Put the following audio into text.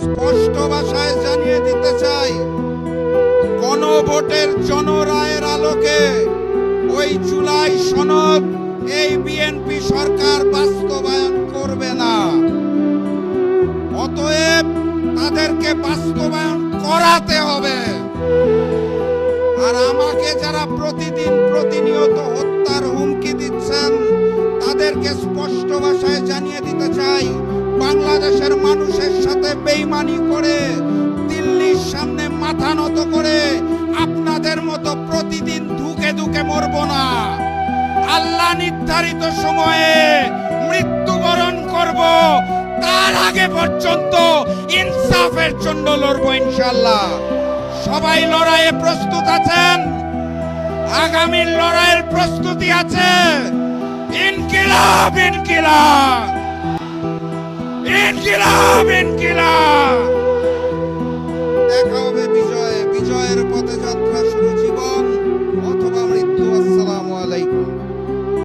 স্পষ্ট ভাষায় জানিয়ে দিতে চাই, গণভোটের জনরায়ের আলোকে ওই জুলাই সনদ এই বিএনপি সরকার বাস্তবায়ন করবে না। অতএব তাদেরকে বাস্তবায়ন করাতে হবে। আর আমাকে যারা প্রতিদিন প্রতিনিয়ত হত্যার হুমকি দিচ্ছেন, তাদেরকে স্পষ্ট ভাষায় জানিয়ে দিতে চাই, বাংলাদেশের মানুষের সাথে বেইমানি করে, দিল্লির সামনে মাথা নত করে আপনাদের মতো প্রতিদিন ধুকে ধুকে মরব না। আল্লাহ নির্ধারিত সময়ে মৃত্যুবরণ করব, তার আগে পর্যন্ত ইনসাফের জন্য লড়ব ইনশাআল্লাহ। সবাই লড়াইয়ে প্রস্তুত আছেন? আগামী লড়াইয়ের প্রস্তুতি আছে? ইনকিলাব ইনকিলাব ইনকিলাব ইনকিলাব। দেখা হবে বিজয়ে। বিজয়ের পথে যাত্রা শুরু।